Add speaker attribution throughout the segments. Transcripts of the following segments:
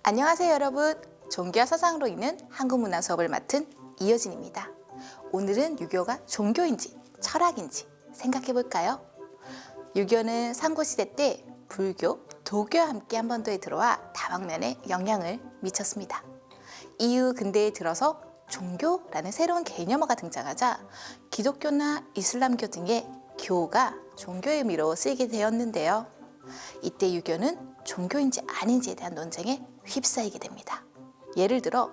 Speaker 1: 안녕하세요 여러분. 종교와 사상으로 있는 한국문화 수업을 맡은 이효진입니다. 오늘은 유교가 종교인지 철학인지 생각해 볼까요? 유교는 삼국시대 때 불교, 도교와 함께 한반도에 들어와 다방면에 영향을 미쳤습니다. 이후 근대에 들어서 종교라는 새로운 개념어가 등장하자 기독교나 이슬람교 등의 교가 종교의 의미로 쓰이게 되었는데요. 이때 유교는 종교인지 아닌지에 대한 논쟁에 휩싸이게 됩니다. 예를 들어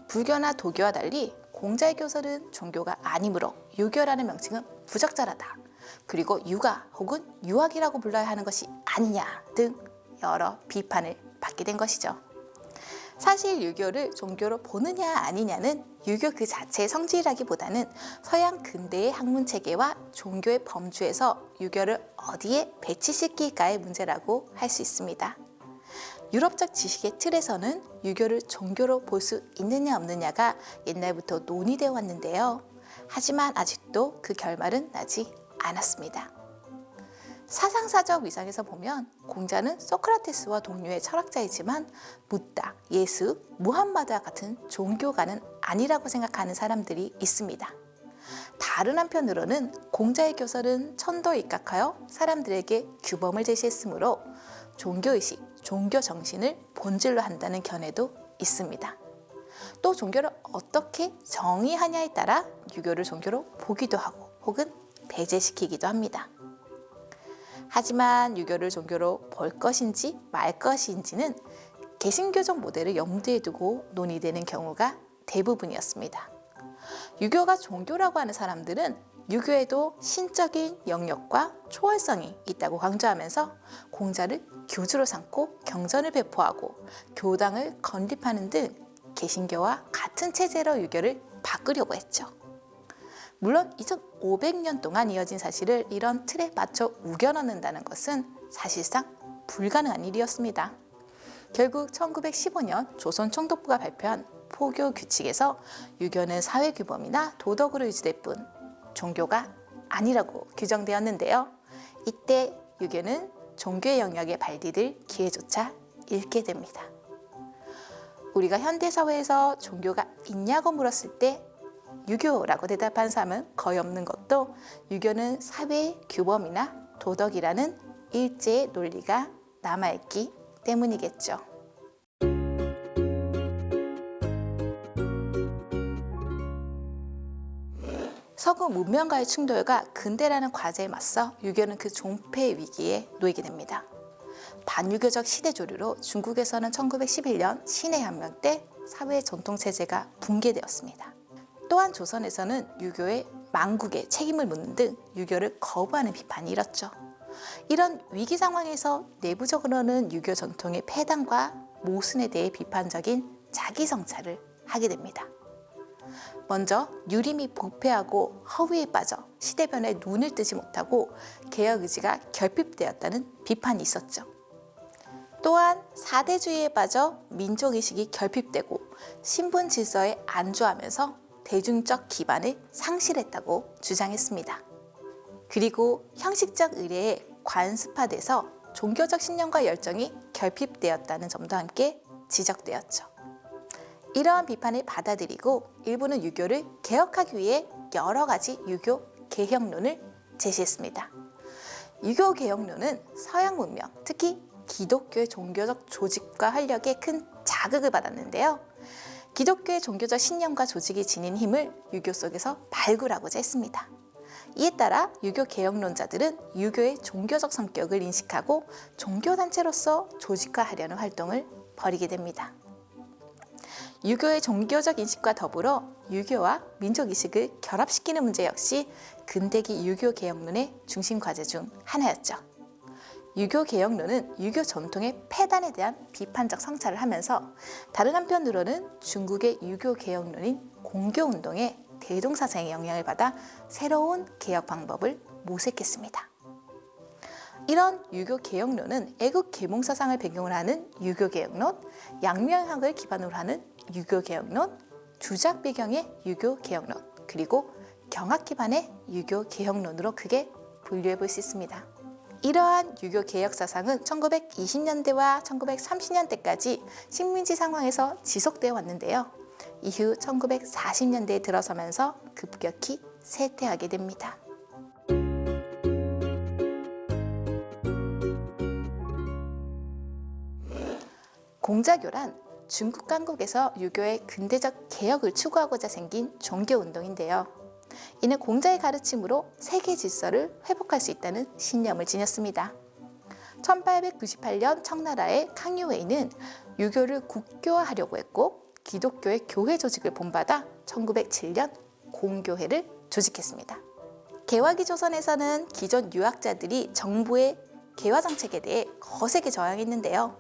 Speaker 1: 불교나 도교와 달리 공자의 교설은 종교가 아니므로 유교라는 명칭은 부적절하다. 그리고 유가 혹은 유학이라고 불러야 하는 것이 아니냐 등 여러 비판을 받게 된 것이죠. 사실 유교를 종교로 보느냐 아니냐는 유교 그 자체의 성질이라기보다는 서양 근대의 학문 체계와 종교의 범주에서 유교를 어디에 배치시킬까의 문제라고 할 수 있습니다. 유럽적 지식의 틀에서는 유교를 종교로 볼 수 있느냐 없느냐가 옛날부터 논의되어 왔는데요. 하지만 아직도 그 결말은 나지 않았습니다. 사상사적 위상에서 보면 공자는 소크라테스와 동료의 철학자이지만 붓다, 예수, 무함마드와 같은 종교가는 아니라고 생각하는 사람들이 있습니다. 다른 한편으로는 공자의 교설은 천도에 입각하여 사람들에게 규범을 제시했으므로 종교의식, 종교정신을 본질로 한다는 견해도 있습니다. 또 종교를 어떻게 정의하냐에 따라 유교를 종교로 보기도 하고 혹은 배제시키기도 합니다. 하지만 유교를 종교로 볼 것인지 말 것인지는 개신교적 모델을 염두에 두고 논의되는 경우가 대부분이었습니다. 유교가 종교라고 하는 사람들은 유교에도 신적인 영역과 초월성이 있다고 강조하면서 공자를 교주로 삼고 경전을 배포하고 교당을 건립하는 등 개신교와 같은 체제로 유교를 바꾸려고 했죠. 물론 2500년 동안 이어진 사실을 이런 틀에 맞춰 우겨넣는다는 것은 사실상 불가능한 일이었습니다. 결국 1915년 조선총독부가 발표한 포교 규칙에서 유교는 사회규범이나 도덕으로 유지될 뿐 종교가 아니라고 규정되었는데요. 이때 유교는 종교의 영역에 발디딜 기회조차 잃게 됩니다. 우리가 현대사회에서 종교가 있냐고 물었을 때 유교라고 대답한 사람은 거의 없는 것도 유교는 사회의 규범이나 도덕이라는 일제의 논리가 남아있기 때문이겠죠. 서구 문명과의 충돌과 근대라는 과제에 맞서 유교는 그 존폐 위기에 놓이게 됩니다. 반유교적 시대조류로 중국에서는 1911년 신해혁명 때 사회 전통체제가 붕괴되었습니다. 또한 조선에서는 유교의 망국에 책임을 묻는 등 유교를 거부하는 비판이 일었죠. 이런 위기 상황에서 내부적으로는 유교 전통의 폐단과 모순에 대해 비판적인 자기성찰을 하게 됩니다. 먼저 유림이 부패하고 허위에 빠져 시대 변화에 눈을 뜨지 못하고 개혁 의지가 결핍되었다는 비판이 있었죠. 또한 사대주의에 빠져 민족의식이 결핍되고 신분 질서에 안주하면서 대중적 기반을 상실했다고 주장했습니다. 그리고 형식적 의례에 관습화돼서 종교적 신념과 열정이 결핍되었다는 점도 함께 지적되었죠. 이러한 비판을 받아들이고 일부는 유교를 개혁하기 위해 여러 가지 유교 개혁론을 제시했습니다. 유교 개혁론은 서양 문명, 특히 기독교의 종교적 조직과 활력에 큰 자극을 받았는데요. 기독교의 종교적 신념과 조직이 지닌 힘을 유교 속에서 발굴하고자 했습니다. 이에 따라 유교 개혁론자들은 유교의 종교적 성격을 인식하고 종교단체로서 조직화하려는 활동을 벌이게 됩니다. 유교의 종교적 인식과 더불어 유교와 민족의식을 결합시키는 문제 역시 근대기 유교 개혁론의 중심 과제 중 하나였죠. 유교 개혁론은 유교 전통의 폐단에 대한 비판적 성찰을 하면서 다른 한편으로는 중국의 유교 개혁론인 공교운동의 대동사상의 영향을 받아 새로운 개혁 방법을 모색했습니다. 이런 유교 개혁론은 애국 계몽 사상을 배경으로 하는 유교 개혁론, 양면학을 기반으로 하는 유교 개혁론, 주작 배경의 유교 개혁론, 그리고 경학 기반의 유교 개혁론으로 크게 분류해 볼 수 있습니다. 이러한 유교 개혁 사상은 1920년대와 1930년대까지 식민지 상황에서 지속되어 왔는데요. 이후 1940년대에 들어서면서 급격히 쇠퇴하게 됩니다. 공자교란 중국 강국에서 유교의 근대적 개혁을 추구하고자 생긴 종교운동인데요. 이는 공자의 가르침으로 세계 질서를 회복할 수 있다는 신념을 지녔습니다. 1898년 청나라의 캉유웨이는 유교를 국교화하려고 했고 기독교의 교회 조직을 본받아 1907년 공교회를 조직했습니다. 개화기 조선에서는 기존 유학자들이 정부의 개화 정책에 대해 거세게 저항했는데요.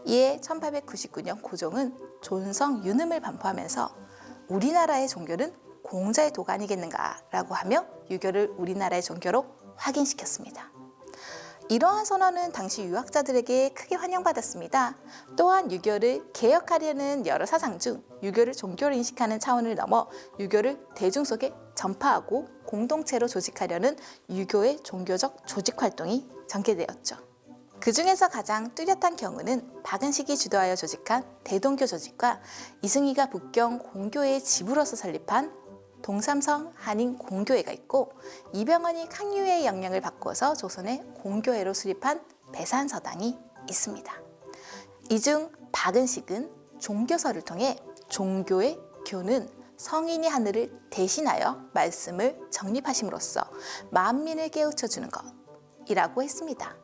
Speaker 1: 이에 1899년 고종은 존성 윤음을 반포하면서 우리나라의 종교는 공자의 도가 아니겠는가라고 하며 유교를 우리나라의 종교로 확인시켰습니다. 이러한 선언은 당시 유학자들에게 크게 환영받았습니다. 또한 유교를 개혁하려는 여러 사상 중 유교를 종교로 인식하는 차원을 넘어 유교를 대중 속에 전파하고 공동체로 조직하려는 유교의 종교적 조직 활동이 전개되었죠. 그 중에서 가장 뚜렷한 경우는 박은식이 주도하여 조직한 대동교 조직과 이승희가 북경 공교회의 지부로서 설립한 동삼성 한인 공교회가 있고 이병헌이 캉유의 영향을 바꿔서 조선의 공교회로 수립한 배산서당이 있습니다. 이 중 박은식은 종교서를 통해 종교의 교는 성인이 하늘을 대신하여 말씀을 정립하심으로써 만민을 깨우쳐주는 것이라고 했습니다.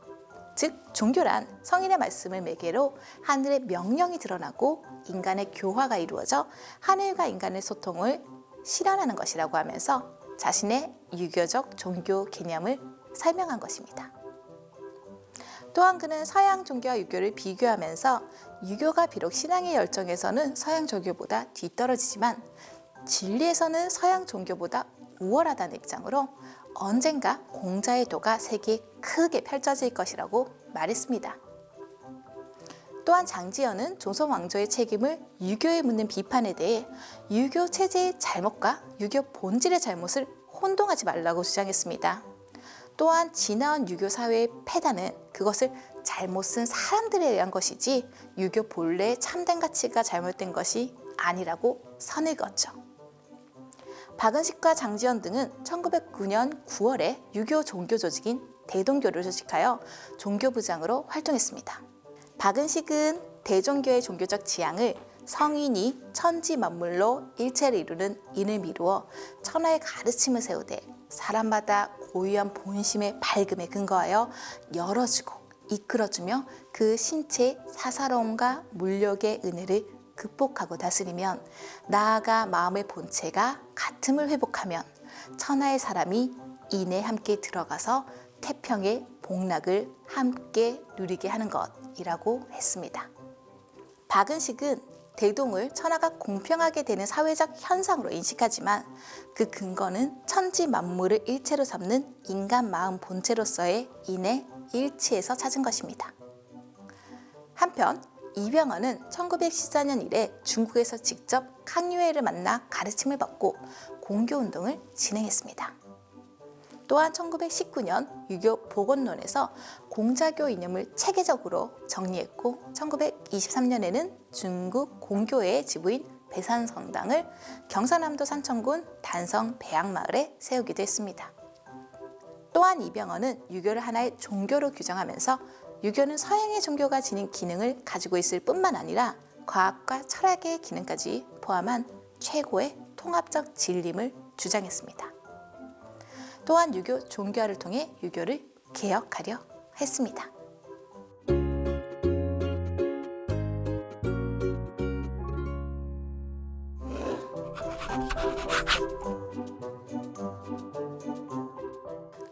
Speaker 1: 즉 종교란 성인의 말씀을 매개로 하늘의 명령이 드러나고 인간의 교화가 이루어져 하늘과 인간의 소통을 실현하는 것이라고 하면서 자신의 유교적 종교 개념을 설명한 것입니다. 또한 그는 서양 종교와 유교를 비교하면서 유교가 비록 신앙의 열정에서는 서양 종교보다 뒤떨어지지만 진리에서는 서양 종교보다 우월하다는 입장으로 언젠가 공자의 도가 세계에 크게 펼쳐질 것이라고 말했습니다. 또한 장지연은 조선 왕조의 책임을 유교에 묻는 비판에 대해 유교 체제의 잘못과 유교 본질의 잘못을 혼동하지 말라고 주장했습니다. 또한 지나온 유교 사회의 패단은 그것을 잘못 쓴 사람들에 의한 것이지 유교 본래의 참된 가치가 잘못된 것이 아니라고 선을 그었죠. 박은식과 장지연 등은 1909년 9월에 유교 종교 조직인 대동교를 조직하여 종교부장으로 활동했습니다. 박은식은 대종교의 종교적 지향을 성인이 천지 만물로 일체를 이루는 인을 미루어 천하의 가르침을 세우되 사람마다 고유한 본심의 밝음에 근거하여 열어주고 이끌어주며 그 신체의 사사로움과 물욕의 은혜를 극복하고 다스리면 나아가 마음의 본체가 같음을 회복하면 천하의 사람이 인에 함께 들어가서 태평의 복락을 함께 누리게 하는 것이라고 했습니다. 박은식은 대동을 천하가 공평하게 되는 사회적 현상으로 인식하지만 그 근거는 천지 만물을 일체로 삼는 인간 마음 본체로서의 인의 일치에서 찾은 것입니다. 한편 이병헌은 1914년 이래 중국에서 직접 캉유회를 만나 가르침을 받고 공교운동을 진행했습니다. 또한 1919년 유교 복원론에서 공자교 이념을 체계적으로 정리했고 1923년에는 중국 공교회의 지부인 배산성당을 경상남도 산청군 단성 배양마을에 세우기도 했습니다. 또한 이병헌은 유교를 하나의 종교로 규정하면서 유교는 서양의 종교가 지닌 기능을 가지고 있을 뿐만 아니라 과학과 철학의 기능까지 포함한 최고의 통합적 진림을 주장했습니다. 또한 유교 종교화를 통해 유교를 개혁하려 했습니다.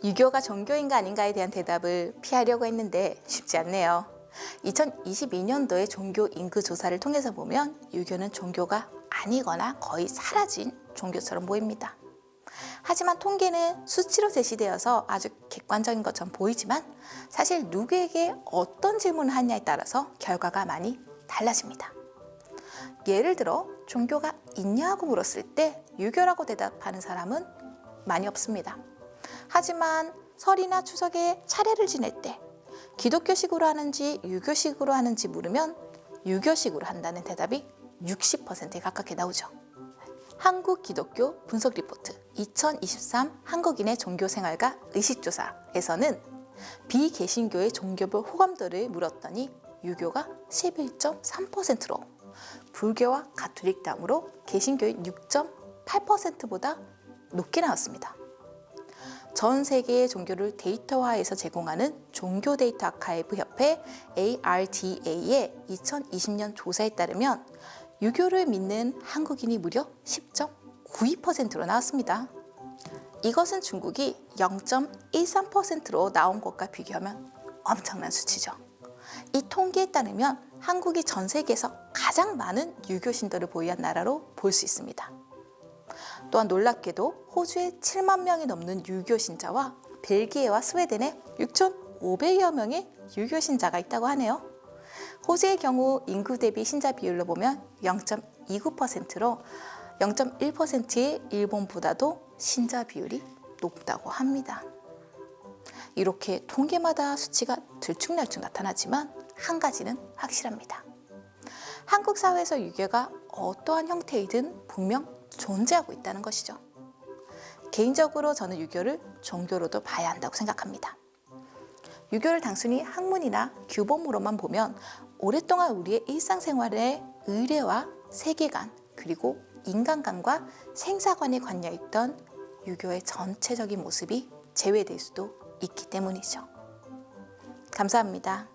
Speaker 1: 유교가 종교인가 아닌가에 대한 대답을 피하려고 했는데 쉽지 않네요. 2022년도의 종교 인구 조사를 통해서 보면 유교는 종교가 아니거나 거의 사라진 종교처럼 보입니다. 하지만 통계는 수치로 제시되어서 아주 객관적인 것처럼 보이지만 사실 누구에게 어떤 질문을 하느냐에 따라서 결과가 많이 달라집니다. 예를 들어 종교가 있냐고 물었을 때 유교라고 대답하는 사람은 많이 없습니다. 하지만 설이나 추석에 차례를 지낼 때 기독교식으로 하는지 유교식으로 하는지 물으면 유교식으로 한다는 대답이 60%에 가깝게 나오죠. 한국 기독교 분석 리포트 2023 한국인의 종교생활과 의식조사에서는 비개신교의 종교별 호감도를 물었더니 유교가 11.3%로 불교와 가톨릭 다음으로 개신교의 6.8%보다 높게 나왔습니다. 전 세계의 종교를 데이터화해서 제공하는 종교 데이터 아카이브 협회 ARDA의 2020년 조사에 따르면 유교를 믿는 한국인이 무려 10.92%로 나왔습니다. 이것은 중국이 0.13%로 나온 것과 비교하면 엄청난 수치죠. 이 통계에 따르면 한국이 전 세계에서 가장 많은 유교 신도를 보유한 나라로 볼 수 있습니다. 또한 놀랍게도 호주에 7만 명이 넘는 유교 신자와 벨기에와 스웨덴에 6,500여 명의 유교 신자가 있다고 하네요. 호주의 경우 인구 대비 신자 비율로 보면 0.29%로 0.1%의 일본보다도 신자 비율이 높다고 합니다. 이렇게 통계마다 수치가 들쭉날쭉 나타나지만 한 가지는 확실합니다. 한국 사회에서 유교가 어떠한 형태이든 분명 존재하고 있다는 것이죠. 개인적으로 저는 유교를 종교로도 봐야 한다고 생각합니다. 유교를 단순히 학문이나 규범으로만 보면 오랫동안 우리의 일상생활에 의례와 세계관 그리고 인간관과 생사관이 관여있던 유교의 전체적인 모습이 제외될 수도 있기 때문이죠. 감사합니다.